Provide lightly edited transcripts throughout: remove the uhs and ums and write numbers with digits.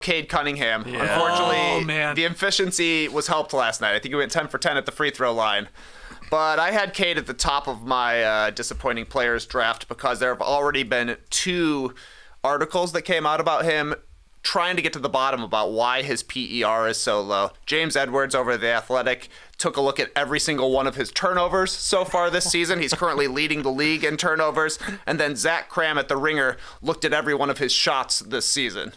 Cade Cunningham. Yeah. Unfortunately, the efficiency was helped last night. I think he went 10 for 10 at the free throw line. But I had Cade at the top of my disappointing players draft because there have already been 2 articles that came out about him trying to get to the bottom about why his PER is so low. James Edwards over at The Athletic took a look at every single one of his turnovers so far this season. He's currently leading the league in turnovers. And then Zach Cram at The Ringer looked at every one of his shots this season.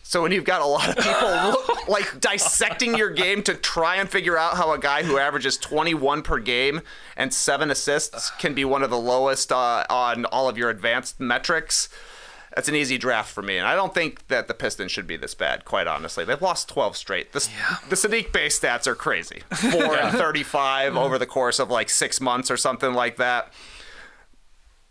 So when you've got a lot of people like dissecting your game to try and figure out how a guy who averages 21 per game and 7 assists can be one of the lowest on all of your advanced metrics, that's an easy draft for me. And I don't think that the Pistons should be this bad, quite honestly. They've lost 12 straight. The Sadiq Bey stats are crazy. 4 and 35 over the course of like 6 months or something like that.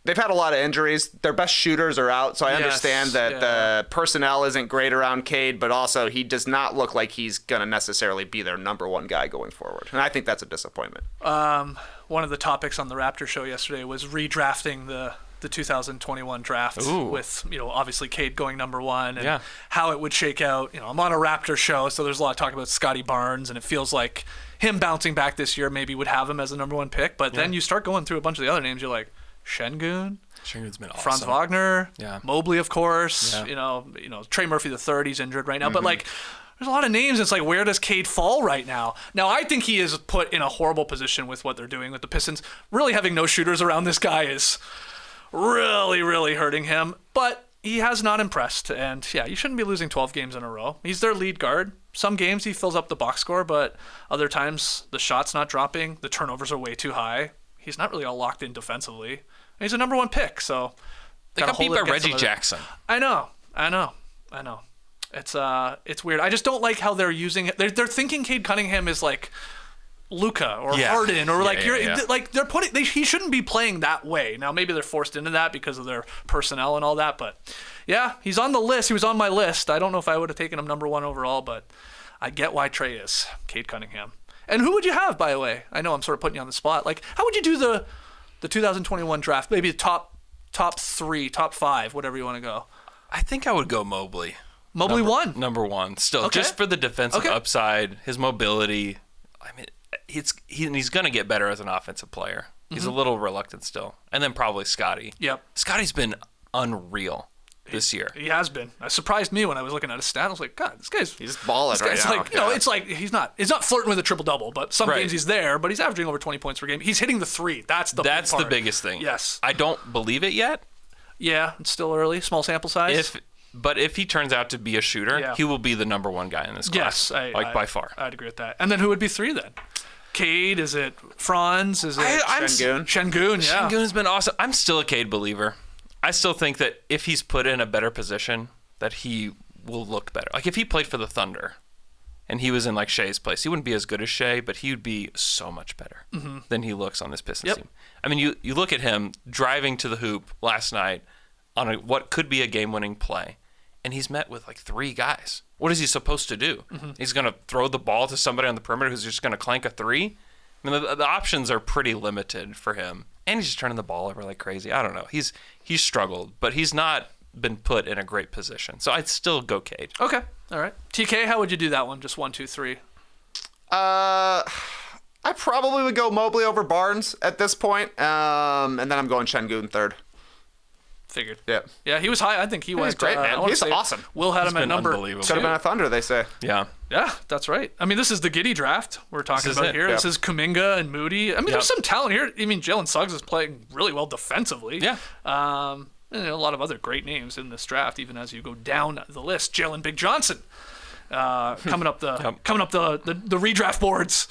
They've had a lot of injuries. Their best shooters are out, so I understand that the personnel isn't great around Cade, but also he does not look like he's going to necessarily be their number one guy going forward. And I think that's a disappointment. One of the topics on the Raptor show yesterday was redrafting the 2021 draft with, obviously Cade going number 1 and how it would shake out. I'm on a Raptor show, so there's a lot of talk about Scottie Barnes, and it feels like him bouncing back this year maybe would have him as the number 1 pick. But then you start going through a bunch of the other names, you're like, Sengun, Sengun's been awesome. Franz Wagner, Mobley, of course. Trey Murphy III, he's injured right now. But like, there's a lot of names. It's like, where does Cade fall right now? Now, I think he is put in a horrible position with what they're doing with the Pistons. Really having no shooters around this guy is really, really hurting him. But he has not impressed. And you shouldn't be losing 12 games in a row. He's their lead guard. Some games he fills up the box score, but other times the shot's not dropping. The turnovers are way too high. He's not really all locked in defensively. He's a number 1 pick, so they got beat by Reggie Jackson. I know. It's weird. I just don't like how they're using it. They're thinking Cade Cunningham is like Luka or Harden or he shouldn't be playing that way. Now maybe they're forced into that because of their personnel and all that, but he's on the list. He was on my list. I don't know if I would have taken him number 1 overall, but I get why Trey is Cade Cunningham. And who would you have, by the way? I know I'm sort of putting you on the spot. Like, how would you do the 2021 draft? Maybe top 3, top 5, whatever you want to go. I think I would go Mobley. Mobley number 1 still, just for the defensive upside, his mobility. I mean, he's going to get better as an offensive player. He's a little reluctant still. And then probably Scottie. Yep. Scotty's been unreal this year. He has been. It surprised me when I was looking at his stat. I was like, God, he's balling right now. Like, it's like he's not flirting with a triple-double, but some games he's there, but he's averaging over 20 points per game. He's hitting the 3. That's the biggest thing. Yes. I don't believe it yet. Yeah, it's still early, small sample size. But if he turns out to be a shooter, he will be the number 1 guy in this class. Yes, by far. I'd agree with that. And then who would be 3 then? Cade? Is it Franz? Is it Sengun? Sengun, yeah. Sengun's been awesome. I'm still a Cade believer. I still think that if he's put in a better position, that he will look better. Like if he played for the Thunder and he was in like Shea's place, he wouldn't be as good as Shea, but he would be so much better than he looks on this Pistons team. I mean, you look at him driving to the hoop last night on what could be a game-winning play, and he's met with like 3 guys. What is he supposed to do? He's going to throw the ball to somebody on the perimeter who's just going to clank a 3? I mean, the options are pretty limited for him. And he's just turning the ball over like crazy. I don't know. He's struggled, but he's not been put in a great position. So I'd still go Cade. Okay. All right. TK, how would you do that one? Just 1, 2, 3. I probably would go Mobley over Barnes at this point. And then I'm going Sengun 3rd. Figured. Yeah. Yeah, he was high. I think he went. He's great, man. He's awesome. Will had him at number. Should have been a Thunder, they say. Yeah. Yeah, that's right. I mean, this is the Giddy draft we're talking about here. This is Kuminga and Moody. I mean, there's some talent here. I mean, Jalen Suggs is playing really well defensively. Yeah. And a lot of other great names in this draft, even as you go down the list. Jalen Big Johnson coming up the redraft boards.